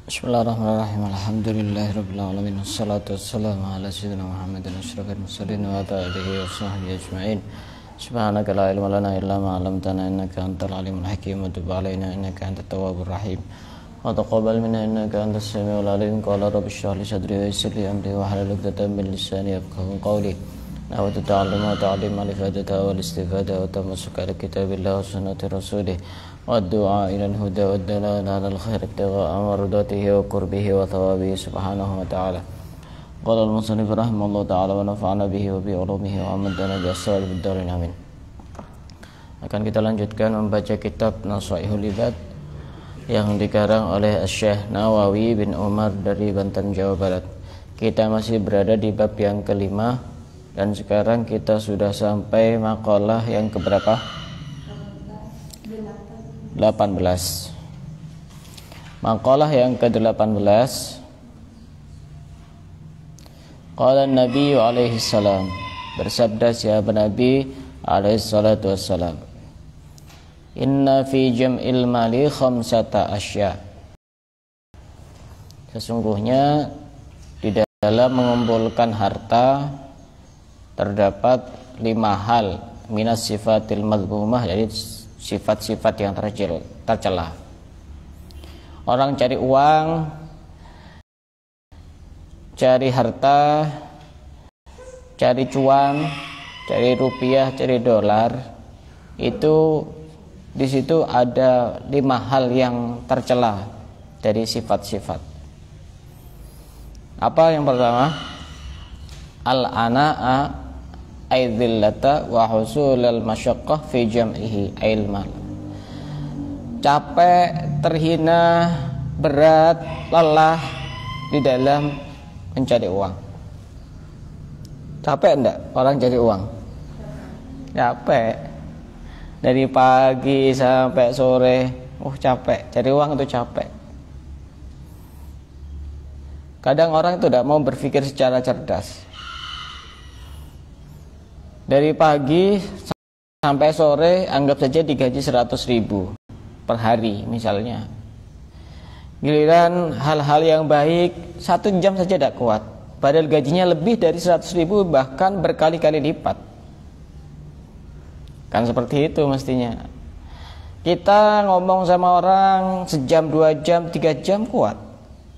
Bismillahirrahmanirrahim. Alhamdulillahirabbil alamin. Wassalatu wassalamu ala sayyidina Muhammadin asyrafil mursalin wa ala alihi wa sahbihi ajma'in. Subhanaka la ilma lana illa ma 'allamtana innaka antal alimul hakim wa tub 'alaina innaka antat tawwabur rahim. Wa taqabbal minna innaka antas samiul alim. Qala rabbi shrah li sadri wa yassir li amri wa hlul 'uqdatam min lisani yafqahu qawli. Nawaitu ta'alluma wa ta'lima li fadata wal istifada wa tamassuka li kitabillah wa sunnati rasulih. والدعاء إلى الهدى والدلالة على الخير ابتغاء مرضاته وقربه وثوابه سبحانه وتعالى. قال المصنف رحمه الله تعالى ونفعنا به وبعلومه وأمدنا بأسرار الدارين آمين. Akan kita lanjutkan membaca kitab Nashaihul Ibad yang dikarang oleh Syekh Nawawi bin Umar dari Banten, Jawa Barat. Kita masih berada di bab yang kelima dan sekarang kita sudah sampai makalah yang keberapa? 18. Makalah yang ke-18. Qala Nabi alaihi salam, bersabda siapa Nabi alaihi salatu wassalam, inna fi jam'il mali khamsata asya. Sesungguhnya di dalam mengumpulkan harta terdapat 5 hal minas sifatil madhmumah, jadi sifat-sifat yang tercela. Orang cari uang, cari harta, cari cuan, cari rupiah, cari dolar, itu di situ ada 5 hal yang tercela dari sifat-sifat. Apa yang pertama? Al-ana'a aidzillata wa husulal masyaqqah fi jam'ihi ilmal. Capek, terhina, berat, lelah di dalam mencari uang. Capek enggak orang cari uang? Capek. Dari pagi sampai sore, capek. Cari uang itu capek. Kadang orang itu tidak mau berpikir secara cerdas. Dari pagi sampai sore anggap saja digaji 100.000 per hari misalnya. Giliran hal-hal yang baik 1 jam saja tidak kuat, padahal gajinya lebih dari 100.000, bahkan berkali-kali lipat. Kan seperti itu mestinya. Kita ngomong sama orang sejam, 2 jam, 3 jam kuat.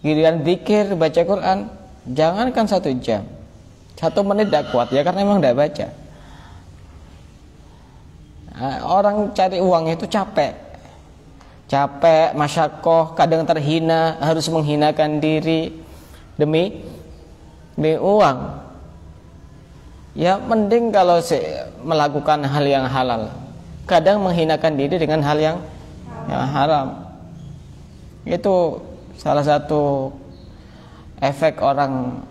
Giliran zikir, baca Quran, jangankan 1 jam, 1 menit tidak kuat ya, karena memang tidak baca. Orang cari uang itu capek, masyakoh, kadang terhina, harus menghinakan diri demi uang. Ya mending kalau melakukan hal yang halal, kadang menghinakan diri dengan hal yang haram. Itu salah satu efek orang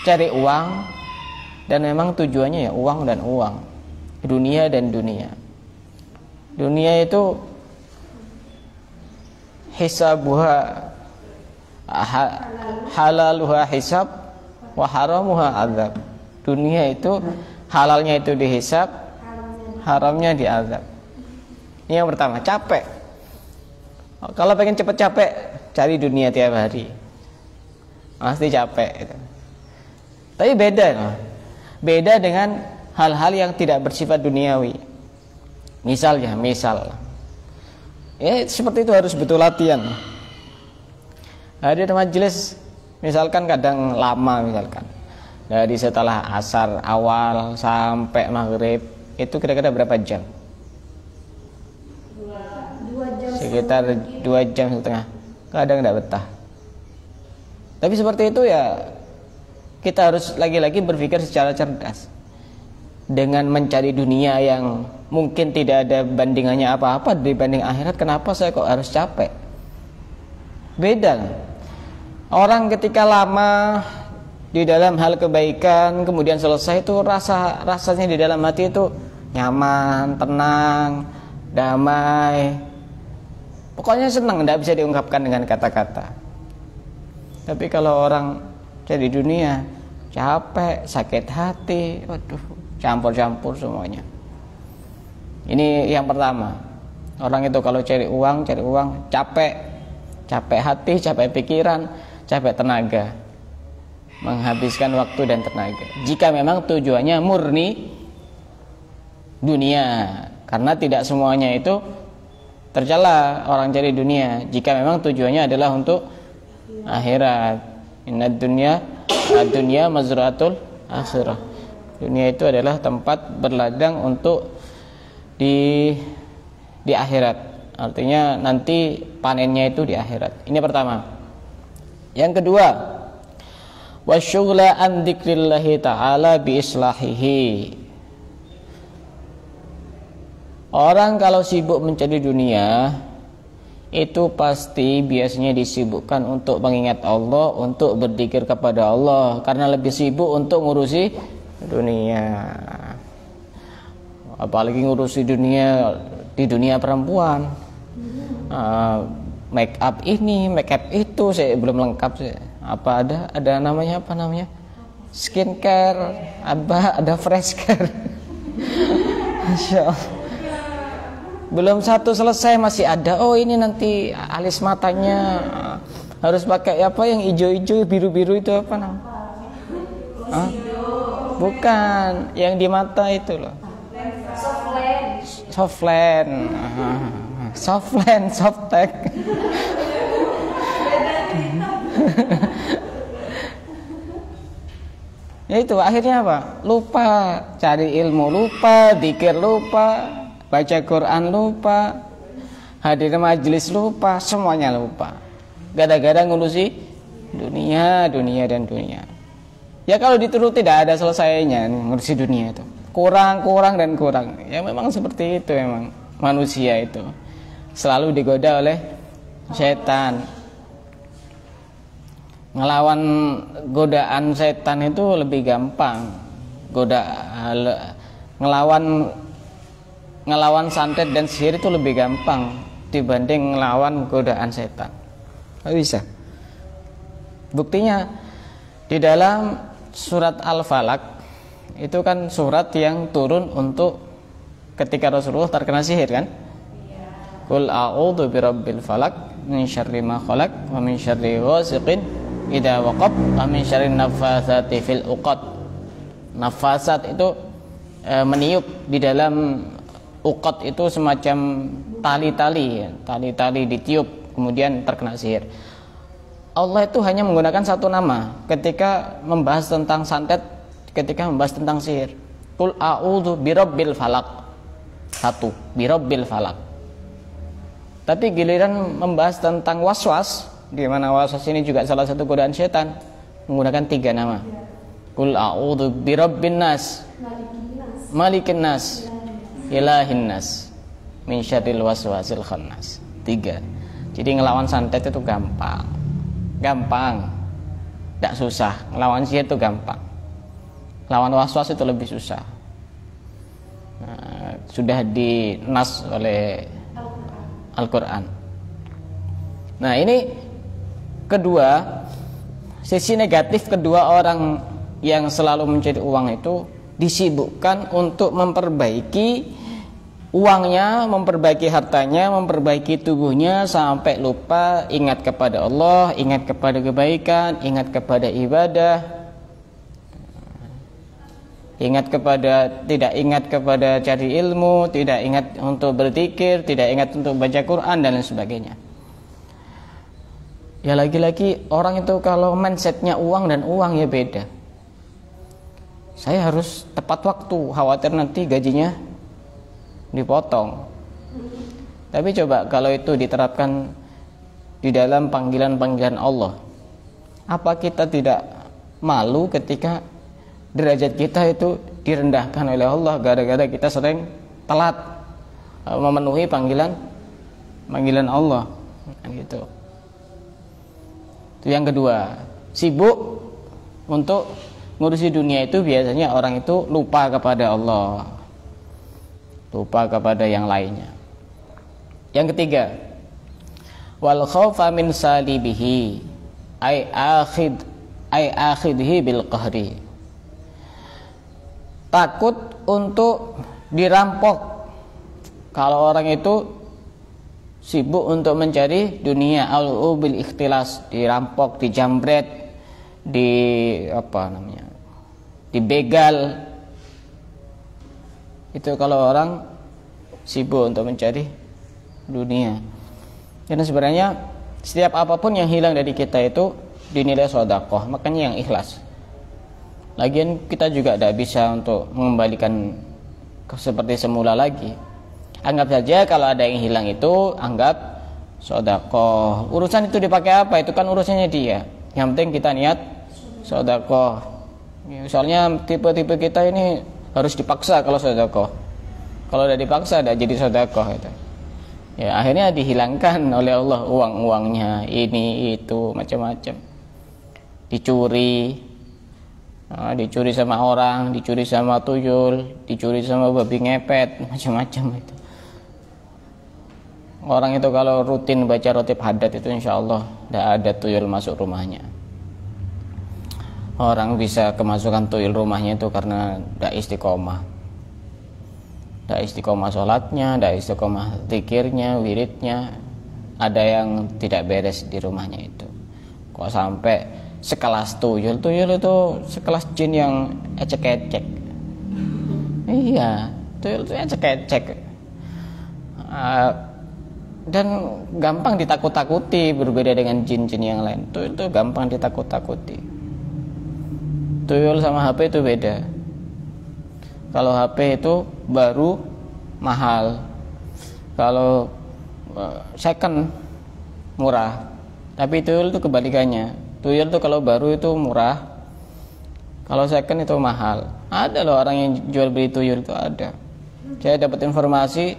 cari uang, dan memang tujuannya ya uang dan uang, dunia dan dunia. Dunia itu hisabuha halaluha hisab wa haramuha azab. Dunia itu halalnya itu dihisab, haramnya diazab. Ini yang pertama, capek. Kalau pengen cepet capek, cari dunia tiap hari, pasti capek itu. Tapi beda dengan hal-hal yang tidak bersifat duniawi. Misal seperti itu harus betul latihan. Hadir majelis misalkan kadang lama, misalkan dari setelah asar awal sampai maghrib, itu kira-kira berapa jam? 2 jam. Sekitar 2 jam setengah. Kadang tidak betah. Tapi seperti itu ya, kita harus lagi-lagi berpikir secara cerdas. Dengan mencari dunia yang mungkin tidak ada bandingannya apa-apa dibanding akhirat, kenapa saya kok harus capek? Beda. Orang ketika lama di dalam hal kebaikan, kemudian selesai, itu rasanya di dalam hati itu nyaman, tenang, damai. Pokoknya senang, tidak bisa diungkapkan dengan kata-kata. Tapi kalau orang cari dunia, capek, sakit hati, campur-campur semuanya. Ini yang pertama. Orang itu kalau cari uang capek, capek hati, capek pikiran, capek tenaga, menghabiskan waktu dan tenaga. Jika memang tujuannya murni dunia, karena tidak semuanya itu tercela orang cari dunia. Jika memang tujuannya adalah untuk akhirat, inna dunya mazraatul akhirah. Dunia itu adalah tempat berladang untuk di akhirat. Artinya nanti panennya itu di akhirat. Ini pertama. Yang kedua, wasyughla an dzikrillahi ta'ala bi islahihi. Orang kalau sibuk mencari dunia, itu pasti biasanya disibukkan untuk mengingat Allah, untuk berzikir kepada Allah, karena lebih sibuk untuk ngurusi dunia. Apalagi ngurusi dunia di dunia perempuan, make up ini, make up itu, saya belum lengkap sih. Apa ada namanya, apa namanya, skincare, ada fresh care. Masya Allah. Belum satu selesai masih ada. Oh ini nanti alis matanya harus pakai apa yang hijau-hijau, biru-biru itu apa namanya? Bukan, yang di mata itu loh. Softland. Softtek. Ya itu akhirnya apa? Lupa cari ilmu, lupa zikir, lupa baca Quran, lupa hadir majelis, lupa, semuanya lupa. Gara-gara ngurusi dunia. Ya kalau dituruti tidak ada selesainya ngurusi dunia itu. Kurang. Ya memang seperti itu, memang manusia itu selalu digoda oleh setan. Ngelawan godaan setan itu lebih gampang. Ngelawan santet dan sihir itu lebih gampang dibanding ngelawan godaan setan. Nggak bisa. Buktinya di dalam surat Al-Falaq itu kan surat yang turun untuk ketika Rasulullah terkena sihir kan? Qul a'udzu birabbil falaq min syarri ma khalaq wa min syarri ghasiqin idza waqab wa min syarri naffatsati fil 'uqad. Nafasat itu meniup di dalam uqad, itu semacam tali-tali ditiup kemudian terkena sihir. Allah itu hanya menggunakan satu nama ketika membahas tentang santet, ketika membahas tentang sihir. Qul a'udzu birabbil falaq. Satu, birabbil falaq. Tapi giliran membahas tentang waswas, di mana waswas ini juga salah satu godaan setan, menggunakan 3 nama. Qul a'udzu birabbin nas, malikin nas, ilahin nas, min syarril waswasil khannas. 3. Jadi ngelawan santet itu gampang, tidak susah. Ngelawan sihir itu gampang. Lawan waswas itu lebih susah. Sudah dinas oleh Al-Quran. Nah ini kedua, sisi negatif kedua orang yang selalu mencari uang itu disibukkan untuk memperbaiki uangnya, memperbaiki hartanya, memperbaiki tubuhnya, sampai lupa ingat kepada Allah, ingat kepada kebaikan, ingat kepada ibadah, tidak ingat kepada cari ilmu, tidak ingat untuk berzikir, tidak ingat untuk baca Quran dan lain sebagainya. Ya lagi-lagi orang itu kalau mindsetnya uang dan uang ya beda. Saya harus tepat waktu, khawatir nanti gajinya dipotong. Tapi coba kalau itu diterapkan di dalam panggilan-panggilan Allah, apa kita tidak malu ketika derajat kita itu direndahkan oleh Allah gara-gara kita sering telat memenuhi panggilan Allah gitu. Itu yang kedua, sibuk untuk ngurusi dunia itu biasanya orang itu lupa kepada Allah, lupa kepada yang lainnya. Yang ketiga, wal khaufa min salibihi ay akhidhi bil qahri. Takut untuk dirampok. Kalau orang itu sibuk untuk mencari dunia, al bil ikhtilas, dirampok, dijambret, dibegal. Itu kalau orang sibuk untuk mencari dunia. Karena sebenarnya setiap apapun yang hilang dari kita itu dinilai sedekah, makanya yang ikhlas. Lagian kita juga tidak bisa untuk mengembalikan seperti semula lagi. Anggap saja kalau ada yang hilang itu anggap sedekah. Urusan itu dipakai apa? Itu kan urusannya dia. Yang penting kita niat sedekah. Misalnya tipe-tipe kita ini harus dipaksa kalau sedekah. Kalau udah dipaksa tidak jadi sedekah itu. Ya akhirnya dihilangkan oleh Allah uang-uangnya, ini itu macam-macam. Dicuri. Dicuri sama orang, dicuri sama tuyul, dicuri sama babi ngepet, macam-macam itu. Orang itu kalau rutin baca rotib hadat itu insya Allah tidak ada tuyul masuk rumahnya. Orang bisa kemasukan tuyul rumahnya itu karena tidak istiqomah. Tidak istiqomah sholatnya, tidak istiqomah zikirnya, wiridnya. Ada yang tidak beres di rumahnya itu. Kok sampai sekelas tuyul itu sekelas jin yang ecek-ecek. Iya, tuyul itu ecek-ecek. Dan gampang ditakut-takuti, berbeda dengan jin-jin yang lain. Tuyul itu gampang ditakut-takuti. Tuyul sama HP itu beda. Kalau HP itu baru mahal, kalau second murah. Tapi tuyul itu kebalikannya. Tuyul itu kalau baru itu murah, kalau second itu mahal. Ada loh orang yang jual beli tuyul itu ada. Saya dapat informasi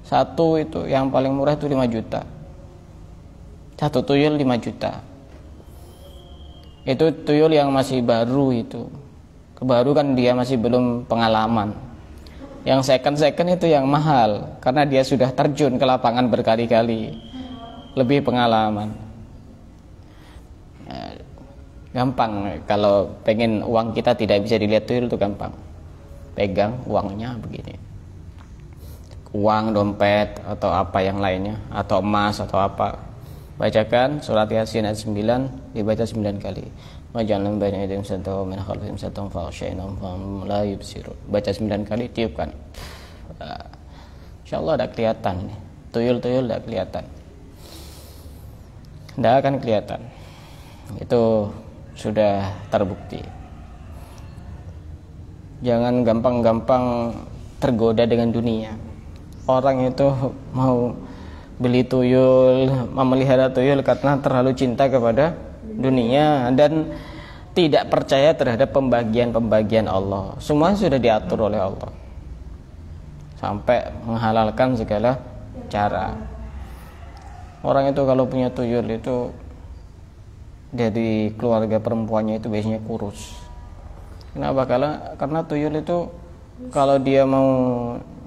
satu itu yang paling murah itu 5 juta. Satu tuyul 5 juta. Itu tuyul yang masih baru itu. Baru kan dia masih belum pengalaman. Yang second itu yang mahal karena dia sudah terjun ke lapangan berkali-kali, lebih pengalaman. Gampang kalau pengen uang kita tidak bisa dilihat tuyul itu gampang. Pegang uangnya begini, uang, dompet atau apa yang lainnya, atau emas atau apa. Bacakan surat Yasin ayat 9, dibaca 9 kali. Wajalna baina aydihim sadda wa min khalfihim saddan faghshaynahum fahum la yubsirun. Baca 9 kali, tiupkan. Insyaallah ada kelihatan nih. Tuyul-tuyul tidak kelihatan. Tidak akan kelihatan. Itu sudah terbukti. Jangan gampang-gampang tergoda dengan dunia. Orang itu mau beli tuyul, memelihara tuyul karena terlalu cinta kepada dunia dan tidak percaya terhadap pembagian-pembagian Allah. Semua sudah diatur oleh Allah, sampai menghalalkan segala cara. Orang itu kalau punya tuyul itu dari keluarga perempuannya itu biasanya kurus. Kenapa? Karena tuyul itu kalau dia mau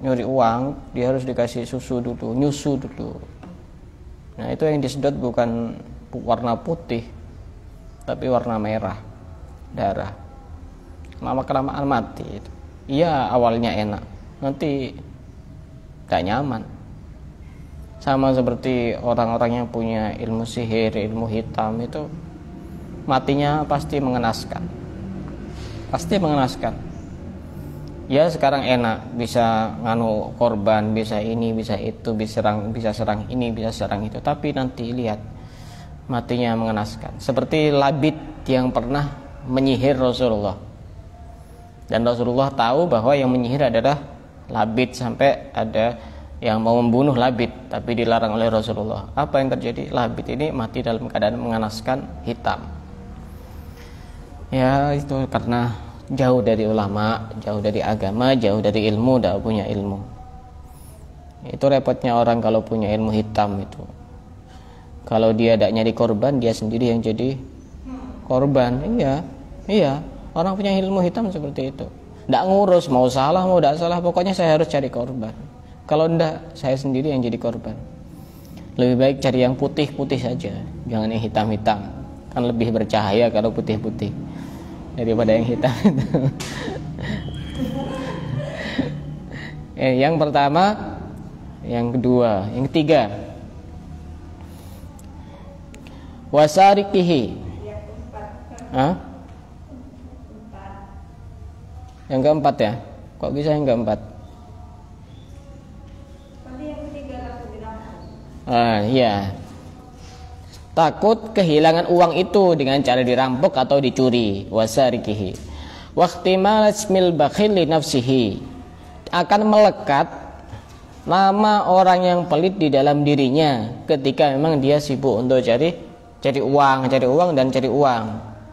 nyuri uang, dia harus dikasih susu dulu, nyusu dulu. Nah itu yang disedot bukan warna putih, tapi warna merah, darah. Lama-kelamaan mati itu. Iya awalnya enak, nanti gak nyaman. Sama seperti orang-orang yang punya ilmu sihir, ilmu hitam itu matinya pasti mengenaskan. Pasti mengenaskan. Ya sekarang enak, bisa nganu korban, bisa ini, bisa itu, bisa serang ini, bisa serang itu. Tapi nanti lihat matinya mengenaskan. Seperti Labid yang pernah menyihir Rasulullah. Dan Rasulullah tahu bahwa yang menyihir adalah Labid, sampai ada yang mau membunuh Labid, tapi dilarang oleh Rasulullah. Apa yang terjadi? Labid ini mati dalam keadaan mengenaskan, hitam. Ya itu karena jauh dari ulama, jauh dari agama, jauh dari ilmu, tidak punya ilmu. Itu repotnya orang kalau punya ilmu hitam itu. Kalau dia tidak nyari korban, dia sendiri yang jadi korban. Iya. Orang punya ilmu hitam seperti itu. Tidak ngurus mau salah mau tidak salah, pokoknya saya harus cari korban. Kalau tidak, saya sendiri yang jadi korban. Lebih baik cari yang putih-putih saja, jangan yang hitam-hitam. Kan lebih bercahaya kalau putih-putih daripada yang hitam itu. Yang pertama, yang kedua, yang ketiga, wasarikihi. Hah? Yang keempat ya? Kok bisa yang keempat? Iya. Takut kehilangan uang itu dengan cara dirampok atau dicuri. Wasarikihi. Waqtimal ismil bakhil li nafsihi. Akan melekat nama orang yang pelit di dalam dirinya ketika memang dia sibuk untuk cari uang dan cari uang.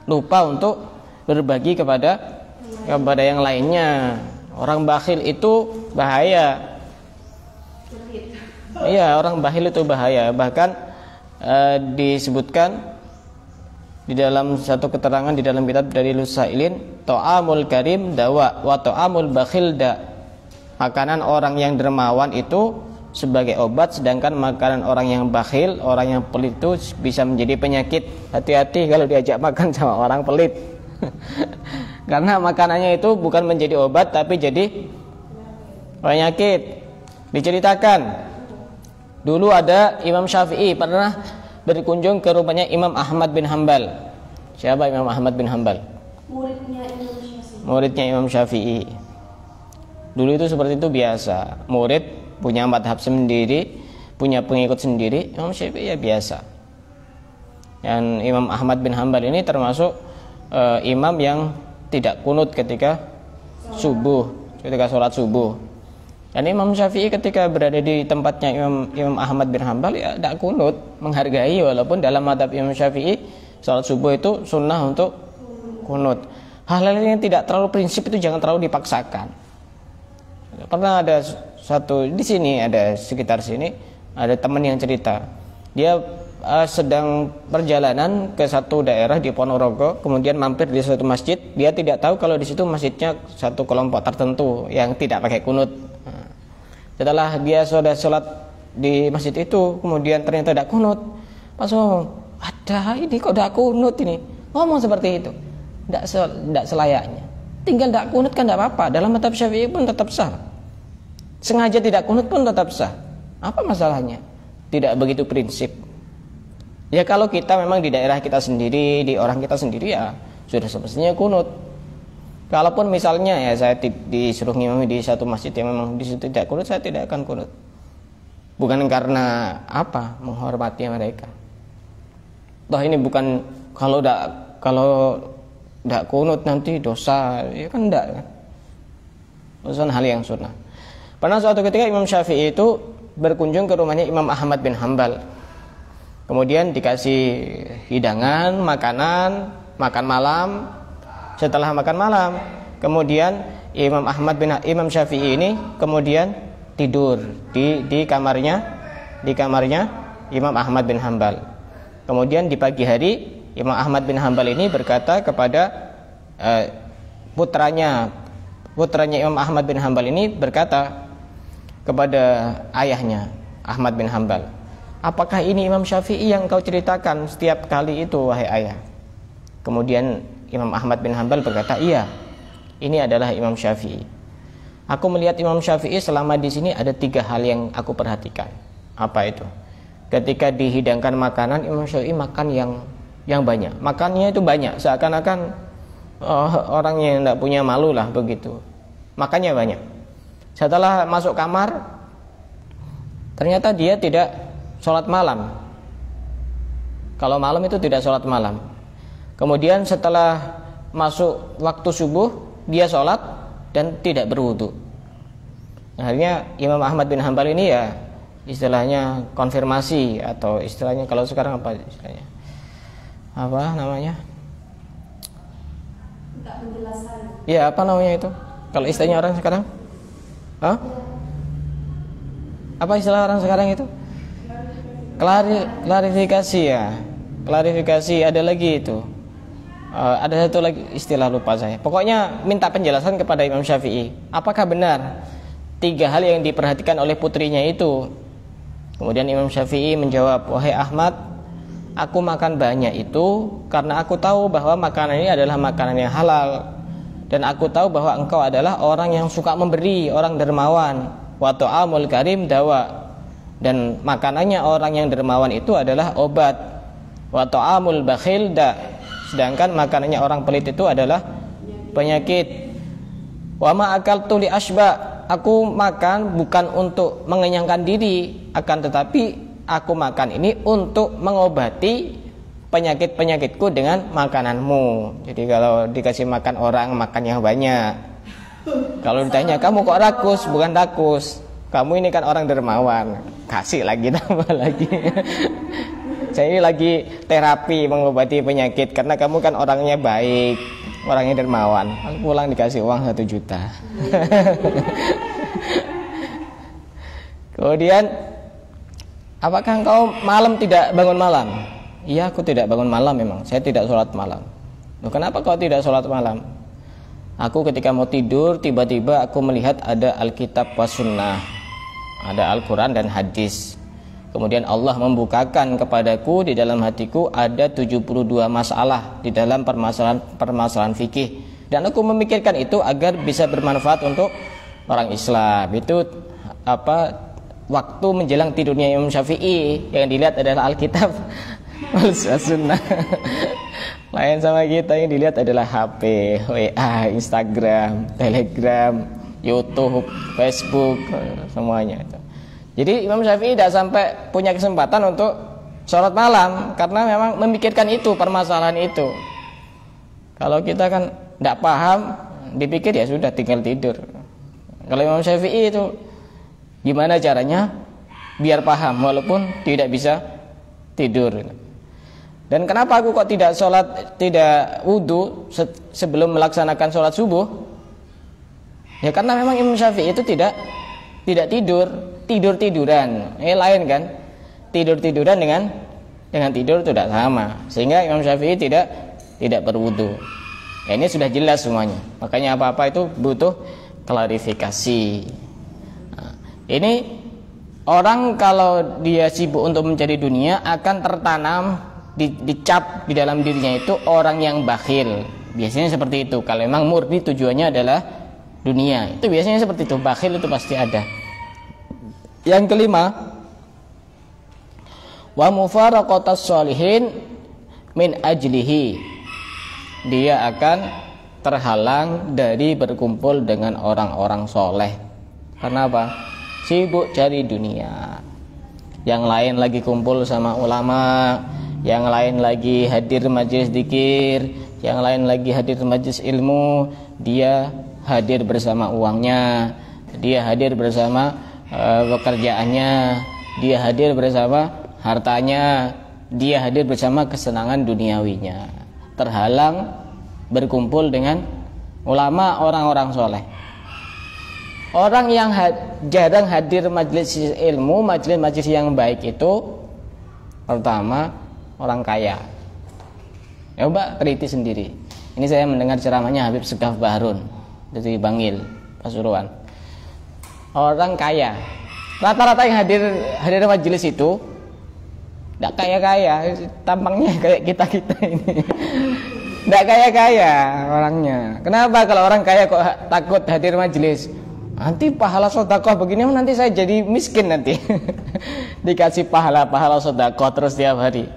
Lupa untuk berbagi kepada yang lainnya. Orang bakhil itu bahaya. Iya, orang bakhil itu bahaya. Bahkan disebutkan di dalam satu keterangan di dalam kitab dari Lusailin, ta'amul karim dawa wa ta'amul bakhil da. Makanan orang yang dermawan itu sebagai obat, sedangkan makanan orang yang bakhil, orang yang pelit itu bisa menjadi penyakit. Hati-hati kalau diajak makan sama orang pelit. Karena makanannya itu bukan menjadi obat tapi jadi penyakit. Diceritakan dulu ada Imam Syafi'i pernah berkunjung ke rumahnya Imam Ahmad bin Hanbal. Siapa Imam Ahmad bin Hanbal? Muridnya Imam Syafi'i. Dulu itu seperti itu biasa. Murid punya madhab sendiri, punya pengikut sendiri. Imam Syafi'i ya biasa. Dan Imam Ahmad bin Hanbal ini termasuk imam yang tidak kunut ketika subuh, ketika sholat subuh. Dan Imam Syafi'i ketika berada di tempatnya Imam Ahmad bin Hanbal ya tidak kunut, menghargai, walaupun dalam madhab Imam Syafi'i sholat subuh itu sunnah untuk kunut. Hal-hal yang tidak terlalu prinsip itu jangan terlalu dipaksakan. Pernah ada satu di sini, ada sekitar sini ada teman yang cerita, dia sedang perjalanan ke satu daerah di Ponorogo, kemudian mampir di suatu masjid. Dia tidak tahu kalau di situ masjidnya satu kelompok tertentu yang tidak pakai kunut. Setelah dia sudah sholat di masjid itu, kemudian ternyata tidak kunut. Pas ada ini kok tidak kunut ini, ngomong seperti itu, tidak selayaknya. Tinggal tidak kunut kan tidak apa-apa. Dalam madhab Syafi'i pun tetap sah. Sengaja tidak kunut pun tetap sah. Apa masalahnya? Tidak begitu prinsip. Ya kalau kita memang di daerah kita sendiri, di orang kita sendiri ya sudah semestinya kunut. Kalaupun misalnya ya saya disuruh ngimami di satu masjid yang memang di situ tidak kunut, saya tidak akan kunut. Bukan karena apa? Menghormati mereka. Toh ini bukan kalau tidak kunut nanti dosa, ya kan tidak kan? Urusan hal yang sunnah. Pernah suatu ketika Imam Syafi'i itu berkunjung ke rumahnya Imam Ahmad bin Hanbal. Kemudian dikasih hidangan, makanan, makan malam. Setelah makan malam, kemudian Imam Syafi'i ini kemudian tidur di kamarnya Imam Ahmad bin Hanbal. Kemudian di pagi hari Imam Ahmad bin Hanbal ini berkata kepada putranya Imam Ahmad bin Hanbal ini berkata kepada ayahnya Ahmad bin Hanbal, apakah ini Imam Syafi'i yang kau ceritakan setiap kali itu wahai ayah? Kemudian Imam Ahmad bin Hanbal berkata, iya, ini adalah Imam Syafi'i. Aku melihat Imam Syafi'i selama di sini ada 3 hal yang aku perhatikan. Apa itu? Ketika dihidangkan makanan, Imam Syafi'i makan yang banyak. Makannya itu banyak, seakan-akan orang yang tidak punya malu lah begitu. Makannya banyak. Setelah masuk kamar, ternyata dia tidak sholat malam. Kalau malam itu tidak sholat malam. Kemudian setelah masuk waktu subuh, dia sholat dan tidak berwudu. Akhirnya Imam Ahmad bin Hanbal ini ya istilahnya konfirmasi, atau istilahnya kalau sekarang apa istilahnya? Apa namanya? Ya, apa namanya itu? Kalau istilahnya orang sekarang? Hah? Apa istilah orang sekarang itu? Klarifikasi ya. Klarifikasi, ada lagi itu. Ada satu lagi istilah, lupa saya. Pokoknya minta penjelasan kepada Imam Syafi'i. Apakah benar 3 hal yang diperhatikan oleh putrinya itu? Kemudian Imam Syafi'i menjawab, wahai Ahmad, aku makan banyak itu karena aku tahu bahwa makanan ini adalah makanan yang halal, dan aku tahu bahwa engkau adalah orang yang suka memberi, orang dermawan. Wa ta'amul karim dawa, dan makanannya orang yang dermawan itu adalah obat. Wa ta'amul bakhil da. Sedangkan makanannya orang pelit itu adalah penyakit. Wa ma akaltu li asba. Aku makan bukan untuk mengenyangkan diri, akan tetapi aku makan ini untuk mengobati penyakit-penyakitku dengan makananmu. Jadi kalau dikasih makan orang, makan yang banyak. Kalau ditanya, kamu kok rakus? Bukan rakus, kamu ini kan orang dermawan. Kasih lagi, tambah lagi. Saya ini lagi terapi mengobati penyakit, karena kamu kan orangnya baik, orangnya dermawan. Pulang dikasih uang 1 juta. Kemudian, apakah engkau malam tidak bangun malam? Iya, aku tidak bangun malam memang. Saya tidak sholat malam. Loh, kenapa kau tidak sholat malam? Aku ketika mau tidur, tiba-tiba aku melihat ada Alkitab was sunnah, ada Al-Quran dan hadis. Kemudian Allah membukakan kepadaku, di dalam hatiku ada 72 masalah di dalam permasalahan fikih. Dan aku memikirkan itu agar bisa bermanfaat untuk orang Islam. Itu waktu menjelang tidurnya Imam Syafi'i, yang dilihat adalah Alkitab Sunnah. Lain sama kita, yang dilihat adalah HP, WA, Instagram, Telegram, YouTube, Facebook, semuanya itu. Jadi Imam Syafi'i tidak sampai punya kesempatan untuk sholat malam, karena memang memikirkan itu, permasalahan itu. Kalau kita kan tidak paham, dipikir ya sudah, tinggal tidur. Kalau Imam Syafi'i itu gimana caranya biar paham walaupun tidak bisa tidur. Dan kenapa aku kok tidak wudu sebelum melaksanakan sholat subuh? Ya karena memang Imam Syafi'i itu tidak tidur-tiduran. Lain kan? Tidur-tiduran dengan tidur itu tidak sama. Sehingga Imam Syafi'i tidak berwudu. Ya, ini sudah jelas semuanya. Makanya apa-apa itu butuh klarifikasi. Nah, ini orang kalau dia sibuk untuk mencari dunia akan tertanam dicap di dalam dirinya itu orang yang bakhil. Biasanya seperti itu. Kalau memang murni tujuannya adalah dunia, itu biasanya seperti itu. Bakhil itu pasti ada. Yang kelima, wa mufaraqatas sholihin min ajlihi. Dia akan terhalang dari berkumpul dengan orang-orang soleh. Karena apa? Sibuk cari dunia. Yang lain lagi kumpul sama ulama, yang lain lagi hadir majelis zikir, yang lain lagi hadir majelis ilmu, dia hadir bersama uangnya, dia hadir bersama pekerjaannya, dia hadir bersama hartanya, dia hadir bersama kesenangan duniawinya. Terhalang berkumpul dengan ulama, orang-orang soleh. Orang yang jarang hadir majelis ilmu, majelis yang baik itu pertama orang kaya. Coba teliti sendiri. Ini saya mendengar ceramahnya Habib Segaf Bahrun dari Bangil, Pasuruan. Orang kaya, rata-rata yang hadir majelis itu tidak kaya-kaya, tampangnya kayak kita ini. Tidak kaya-kaya orangnya. Kenapa kalau orang kaya kok takut hadir majelis? Nanti pahala sedekah begini, nanti saya jadi miskin nanti. Dikasih pahala sedekah terus tiap hari.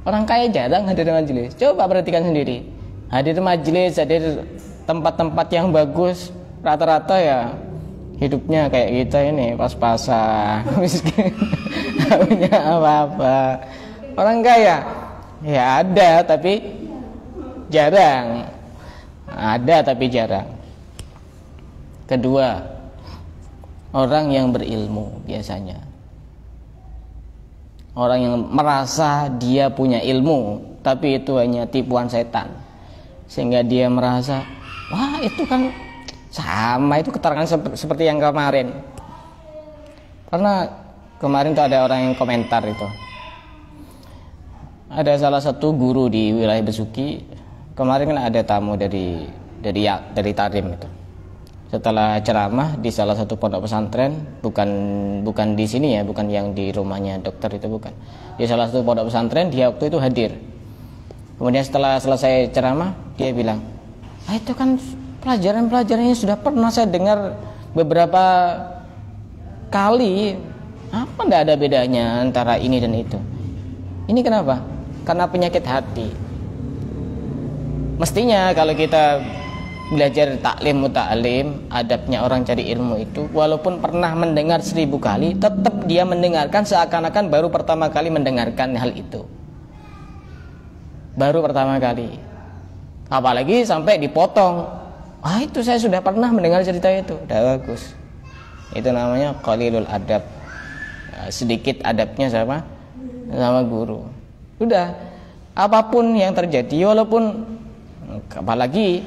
Orang kaya jarang hadir majelis. Coba perhatikan sendiri. Hadir majelis, hadir tempat-tempat yang bagus, rata-rata ya hidupnya kayak kita ini, pas-pasan, miskin, nggak punya apa-apa. Orang kaya ya ada tapi jarang. Ada tapi jarang. Kedua, orang yang berilmu biasanya. Orang yang merasa dia punya ilmu, tapi itu hanya tipuan setan. Sehingga dia merasa, wah itu kan sama, itu keterangan seperti yang kemarin. Karena kemarin tuh ada orang yang komentar itu. Ada salah satu guru di wilayah Besuki. Kemarin kan ada tamu dari Tarim itu. Setelah ceramah di salah satu pondok pesantren, bukan di sini ya, bukan yang di rumahnya dokter itu, bukan. Di salah satu pondok pesantren dia waktu itu hadir. Kemudian setelah selesai ceramah, dia bilang, itu kan pelajaran-pelajarannya sudah pernah saya dengar beberapa kali. Apa enggak ada bedanya antara ini dan itu? Ini kenapa? karena penyakit hati. Mestinya kalau kita belajar taklim muta'alim, adabnya orang cari ilmu itu, walaupun pernah mendengar 1000 kali, tetap dia mendengarkan seakan-akan baru pertama kali mendengarkan hal itu. Baru pertama kali. Apalagi sampai dipotong. Itu saya sudah pernah mendengar cerita itu. Udah bagus. Itu namanya qalilul adab. Sedikit adabnya sama guru. Udah, apapun yang terjadi, walaupun, apalagi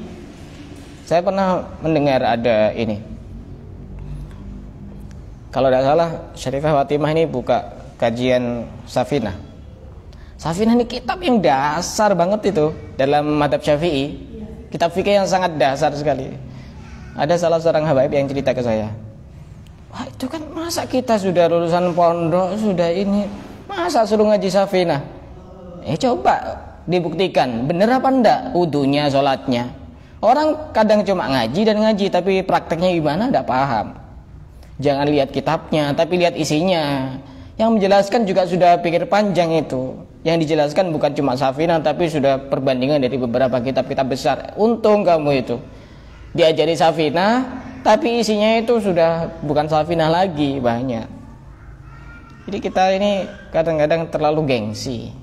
saya pernah mendengar ada ini, kalau tidak salah Syarifah Fatimah ini buka kajian Safinah. Safinah ini kitab yang dasar banget itu dalam madhab Syafi'i, kitab fikih yang sangat dasar sekali. Ada salah seorang habaib yang cerita ke saya, itu kan masa kita sudah lulusan pondok, sudah ini, masa suruh ngaji Safinah? Coba dibuktikan bener apa enggak wudunya, sholatnya. Orang kadang cuma ngaji dan ngaji, tapi prakteknya gimana enggak paham. Jangan lihat kitabnya, tapi lihat isinya. Yang menjelaskan juga sudah pikir panjang itu. Yang dijelaskan bukan cuma Safinah, tapi sudah perbandingan dari beberapa kitab-kitab besar. Untung kamu itu diajari Safinah, tapi isinya itu sudah bukan Safinah lagi, banyak. Jadi kita ini kadang-kadang terlalu gengsi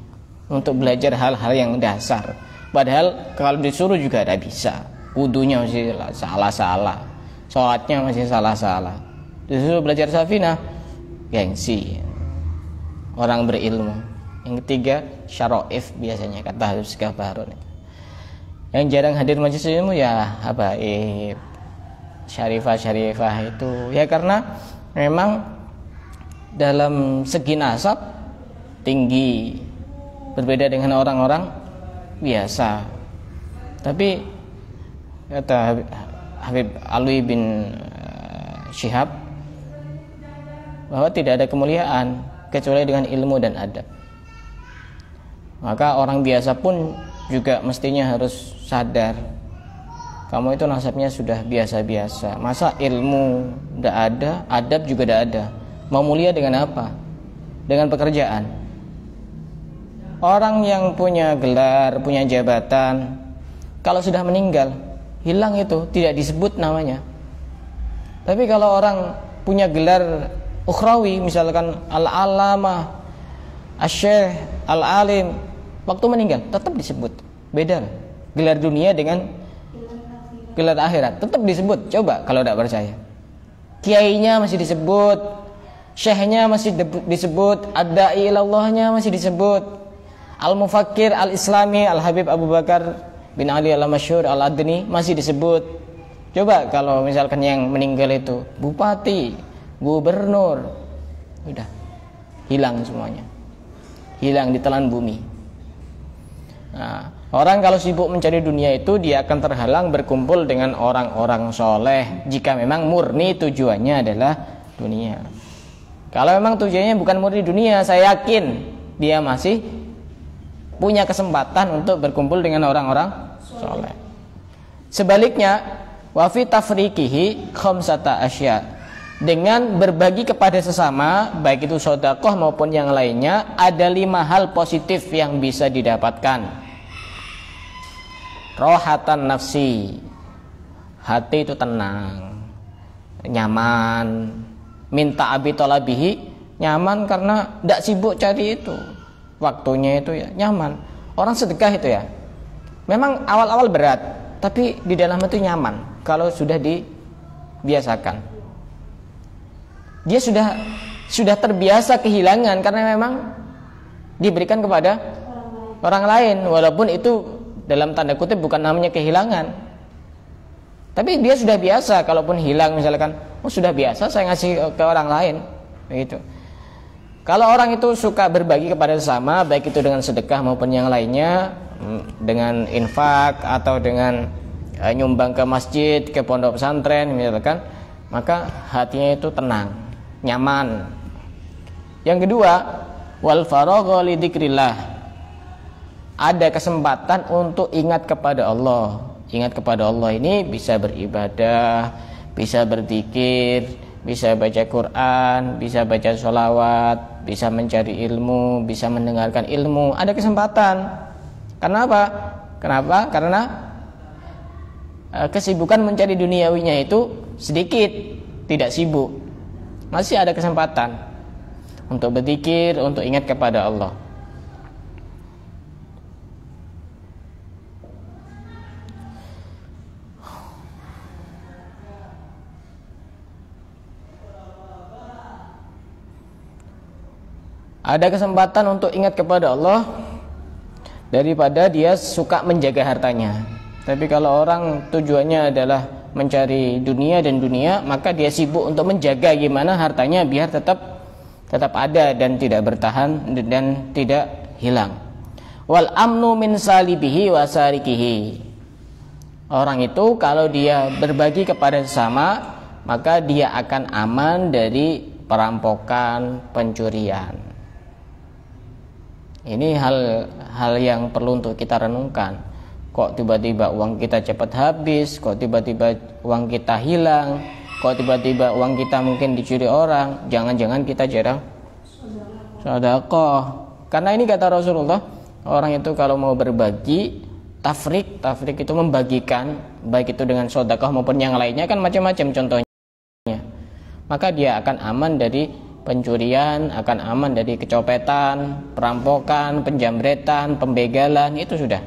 untuk belajar hal-hal yang dasar. Padahal kalau disuruh juga tidak bisa. Wudunya masih salah-salah, sholatnya masih salah-salah. Disuruh belajar Safinah, gengsi. Orang berilmu. Yang ketiga, syara'if biasanya, kata Habib Segaf Bahrun. Yang jarang hadir majelis ilmu ya habaib, syarifah itu. Ya karena memang dalam segi nasab tinggi, berbeda dengan orang-orang biasa. Tapi kata Habib Alwi bin Syihab bahwa tidak ada kemuliaan kecuali dengan ilmu dan adab. Maka orang biasa pun juga mestinya harus sadar, kamu itu nasabnya sudah biasa-biasa. Masa ilmu tidak ada, adab juga tidak ada. Mau mulia dengan apa? Dengan pekerjaan. Orang yang punya gelar, punya jabatan, kalau sudah meninggal, hilang itu, tidak disebut namanya. Tapi kalau orang punya gelar ukhrawi, misalkan al-alamah, asy-syekh, al-alim, waktu meninggal tetap disebut. Beda gelar dunia dengan gelar akhirat, tetap disebut. Coba kalau tidak percaya, kiainya masih disebut, syekhnya masih disebut, ad-da'i ilallahnya masih disebut, al-mufakkir al-islami al-habib Abu Bakar bin Ali al-Masyhur al-Adni masih disebut. Coba kalau misalkan yang meninggal itu bupati, gubernur, udah hilang semuanya, hilang ditelan bumi. Nah, orang kalau sibuk mencari dunia itu, dia akan terhalang berkumpul dengan orang-orang soleh jika memang murni tujuannya adalah dunia. Kalau memang tujuannya bukan murni dunia, saya yakin dia masih punya kesempatan untuk berkumpul dengan orang-orang soleh. Sebaliknya, wa fi tafriqihi khamsata asya, dengan berbagi kepada sesama, baik itu sedekah maupun yang lainnya, ada 5 hal positif yang bisa didapatkan. Rohatan nafsi, hati itu tenang, nyaman. Minta abi tolabihi, nyaman karena tidak sibuk cari itu, waktunya itu ya nyaman. Orang sedekah itu ya memang awal-awal berat, tapi di dalam itu nyaman kalau sudah dibiasakan. Dia sudah terbiasa kehilangan karena memang diberikan kepada orang lain, walaupun itu dalam tanda kutip bukan namanya kehilangan, tapi dia sudah biasa. Kalaupun hilang misalkan, sudah biasa saya ngasih ke orang lain, begitu. Kalau orang itu suka berbagi kepada sesama, baik itu dengan sedekah maupun yang lainnya, dengan infak atau dengan nyumbang ke masjid, ke pondok pesantren misalkan, maka hatinya itu tenang, nyaman. Yang kedua, wal faragha li dzikrillah, ada kesempatan untuk ingat kepada Allah. Ingat kepada Allah ini bisa beribadah, bisa berzikir, bisa baca Quran, bisa baca sholawat, bisa mencari ilmu, bisa mendengarkan ilmu, ada kesempatan. Kenapa? Karena kesibukan mencari duniawinya itu sedikit, tidak sibuk. Masih ada kesempatan untuk berzikir, untuk ingat kepada Allah. Ada kesempatan untuk ingat kepada Allah daripada dia suka menjaga hartanya. Tapi kalau orang tujuannya adalah mencari dunia dan dunia, maka dia sibuk untuk menjaga gimana hartanya biar tetap ada dan tidak bertahan dan tidak hilang. Wal amnu min salibihi wa sarikihi. Orang itu kalau dia berbagi kepada sesama, maka dia akan aman dari perampokan, pencurian. Ini hal yang perlu untuk kita renungkan. Kok tiba-tiba uang kita cepat habis, kok tiba-tiba uang kita hilang, kok tiba-tiba uang kita mungkin dicuri orang. Jangan-jangan kita jarang sedekah. Karena ini kata Rasulullah, orang itu kalau mau berbagi, tafrik itu membagikan, baik itu dengan sedekah maupun yang lainnya, kan macam-macam contohnya. Maka dia akan aman dari pencurian, akan aman dari kecopetan, perampokan, penjamretan, pembegalan, itu sudah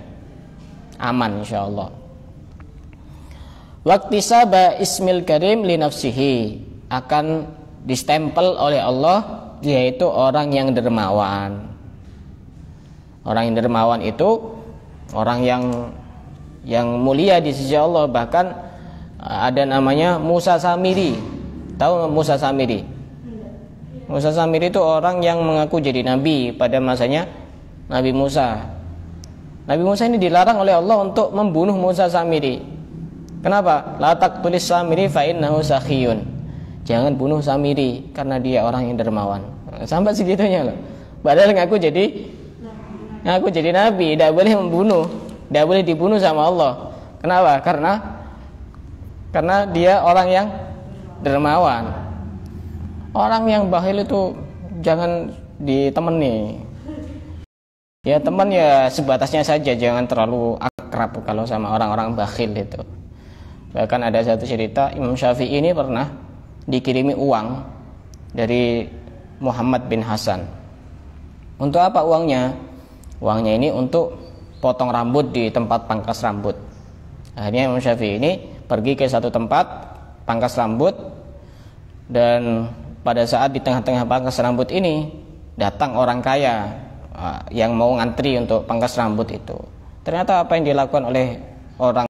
aman insyaallah. Waqtisaba ismil karim li nafsihi, akan distempel oleh Allah yaitu orang yang dermawan. Orang yang dermawan itu orang yang mulia di sisi Allah. Bahkan ada namanya Musa Samiri. Tahu Musa Samiri? Musa Samiri itu orang yang mengaku jadi nabi pada masanya Nabi Musa. Nabi Musa ini dilarang oleh Allah untuk membunuh Musa Samiri. Kenapa? La taqtulis Samiri fa innahu sakhiyun. Jangan bunuh Samiri karena dia orang yang dermawan. Sampai segitunya loh. Padahal ngaku jadi nabi, tidak boleh membunuh, tidak boleh dibunuh sama Allah. Kenapa? Karena dia orang yang dermawan. Orang yang bakhil itu jangan ditemani. Ya teman ya sebatasnya saja, jangan terlalu akrab kalau sama orang-orang bakhil itu. Bahkan ada satu cerita, Imam Syafi'i ini pernah dikirimi uang dari Muhammad bin Hasan. Untuk apa uangnya? Uangnya ini untuk potong rambut di tempat pangkas rambut. Akhirnya Imam Syafi'i ini pergi ke satu tempat pangkas rambut, dan pada saat di tengah-tengah pangkas rambut ini datang orang kaya yang mau ngantri untuk pangkas rambut itu. Ternyata apa yang dilakukan oleh orang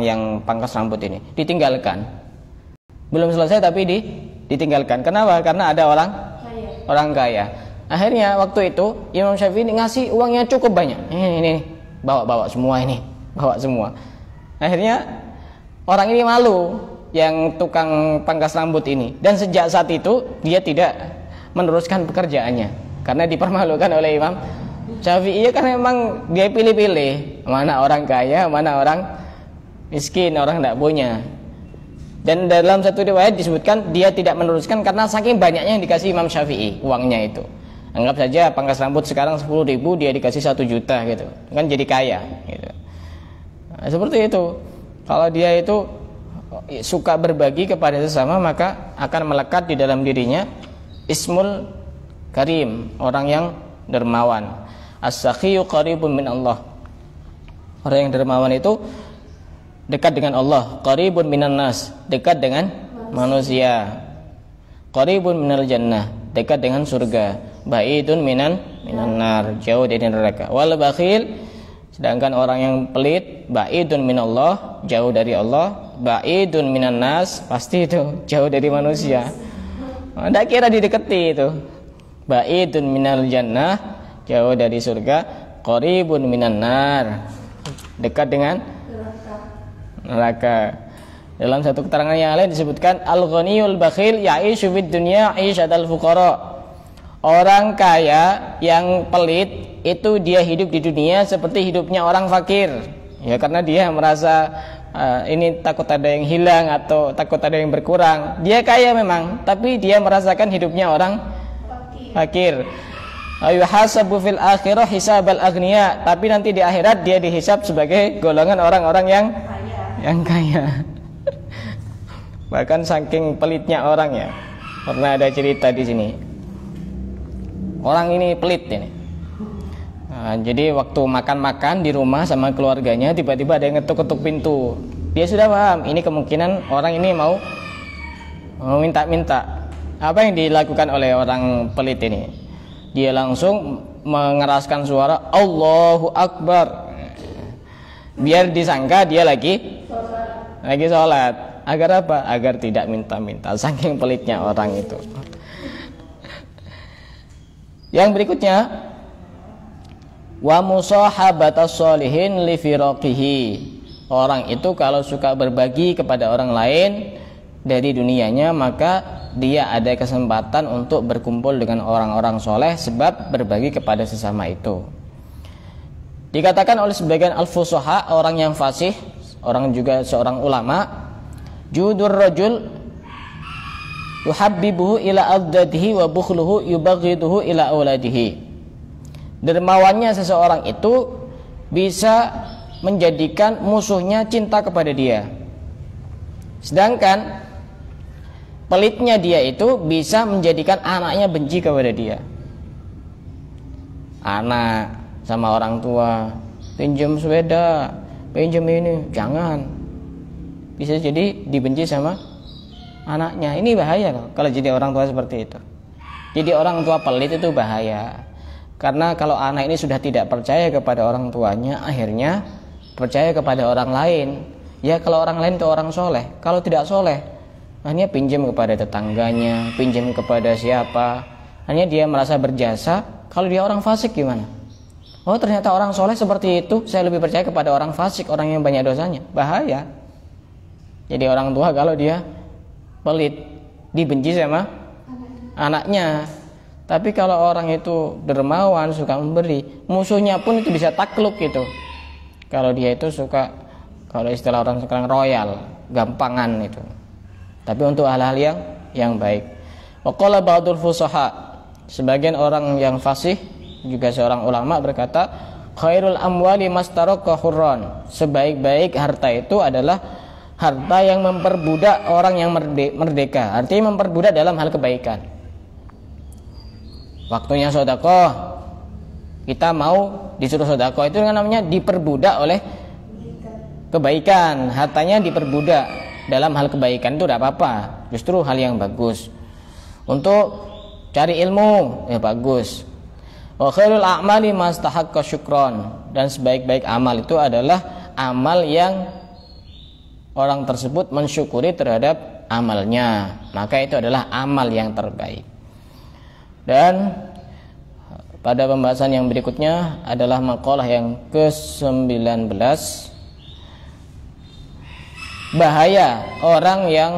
yang pangkas rambut ini? Ditinggalkan. Belum selesai tapi ditinggalkan. Kenapa? Karena ada orang kaya. Akhirnya waktu itu Imam Syafi'i ngasih uangnya cukup banyak. Ini bawa semua ini, bawa semua. Akhirnya orang ini malu, yang tukang pangkas rambut ini, dan sejak saat itu dia tidak meneruskan pekerjaannya karena dipermalukan oleh Imam Syafi'i. Karena memang dia pilih-pilih mana orang kaya, mana orang miskin, orang tidak punya. Dan dalam satu riwayat disebutkan dia tidak meneruskan karena saking banyaknya yang dikasih Imam Syafi'i uangnya itu. Anggap saja pangkas rambut sekarang 10.000, dia dikasih 1 juta gitu, kan jadi kaya gitu. Nah, seperti itu. Kalau dia itu suka berbagi kepada sesama, maka akan melekat di dalam dirinya ismul karim, orang yang dermawan. As-sakhiyu qaribun min Allah. Orang yang dermawan itu dekat dengan Allah. Qaribun minan nas, dekat dengan manusia. Qaribun minal jannah, dekat dengan surga. Ba'idun minan nar, jauh dari neraka. Wal bakhil, sedangkan orang yang pelit, ba'idun minallah, jauh dari Allah. Ba'idun minan nas, pasti itu jauh dari manusia. Tidak kira didekati itu. Ba'idun minal jannah, jauh dari surga. Qaribun minan nar, dekat dengan neraka. Dalam satu keterangan yang lain disebutkan al-ghaniyul bakhil ya'ishu fid dunya 'ishatal fuqara. Orang kaya yang pelit itu dia hidup di dunia seperti hidupnya orang fakir. Ya karena dia merasa ini takut ada yang hilang atau takut ada yang berkurang. Dia kaya memang, tapi dia merasakan hidupnya orang fakir. Ayuhasabu fil akhirah hisabal aghnia, tapi nanti di akhirat dia dihisab sebagai golongan orang-orang yang kaya. Bahkan saking pelitnya orang ya. Pernah ada cerita di sini. Orang ini pelit ini. Jadi waktu makan-makan di rumah sama keluarganya, tiba-tiba ada yang ngetuk-ketuk pintu. Dia sudah paham, ini kemungkinan orang ini mau minta-minta. Apa yang dilakukan oleh orang pelit ini? Dia langsung mengeraskan suara Allahu Akbar, biar disangka dia lagi sholat. Agar apa? Agar tidak minta-minta. Saking pelitnya orang itu. Yang berikutnya, wa musahabatas sholihin li firaqihi. Orang itu kalau suka berbagi kepada orang lain dari dunianya, maka dia ada kesempatan untuk berkumpul dengan orang-orang soleh sebab berbagi kepada sesama itu. Dikatakan oleh sebagian al-fusaha, orang yang fasih, orang juga seorang ulama, judur rajul yuhabbibuhu ila abdadihi wa bukhluhu yubaghiduhu ila auladihi. Dermawannya seseorang itu bisa menjadikan musuhnya cinta kepada dia, sedangkan pelitnya dia itu bisa menjadikan anaknya benci kepada dia. Anak sama orang tua, pinjam sepeda, pinjam ini, jangan. Bisa jadi dibenci sama anaknya. Ini bahaya kalau jadi orang tua seperti itu. Jadi orang tua pelit itu bahaya. Karena kalau anak ini sudah tidak percaya kepada orang tuanya, akhirnya percaya kepada orang lain. Ya kalau orang lain itu orang soleh, kalau tidak soleh, hanya pinjam kepada tetangganya, pinjam kepada siapa, hanya dia merasa berjasa. Kalau dia orang fasik gimana? Oh ternyata orang soleh seperti itu, saya lebih percaya kepada orang fasik, orang yang banyak dosanya. Bahaya. Jadi orang tua kalau dia pelit, dibenci sama anaknya. Tapi kalau orang itu dermawan, suka memberi, musuhnya pun itu bisa takluk gitu. Kalau dia itu suka, kalau istilah orang sekarang royal, gampangan itu. Tapi untuk hal-hal yang baik. Waqala ba'dul fusaha, sebagian orang yang fasih juga seorang ulama berkata, khairul amwali mastaraka hurran. Sebaik-baik harta itu adalah harta yang memperbudak orang yang merdeka. Artinya memperbudak dalam hal kebaikan. Waktunya sedekah, kita mau disuruh sedekah, itu namanya diperbudak oleh kebaikan. Hartanya diperbudak dalam hal kebaikan itu tidak apa-apa, justru hal yang bagus. Untuk cari ilmu ya bagus. Wa khairul a'mali mastahaqqa syukron, dan sebaik-baik amal itu adalah amal yang orang tersebut mensyukuri terhadap amalnya, maka itu adalah amal yang terbaik. Dan pada pembahasan yang berikutnya adalah maqalah yang ke-19, bahaya orang yang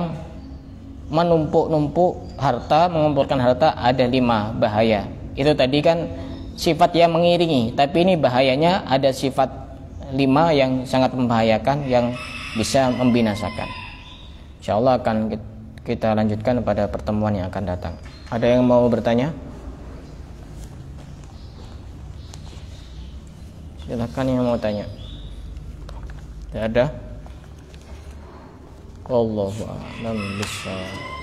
menumpuk-numpuk harta, mengumpulkan harta. Ada 5 bahaya. Itu tadi kan sifat yang mengiringi, tapi ini bahayanya ada sifat 5 yang sangat membahayakan, yang bisa membinasakan. Insyaallah akan kita lanjutkan pada pertemuan yang akan datang. Ada yang mau bertanya? Silakan yang mau tanya. Tidak ada? Wallahu a'lam bishawab.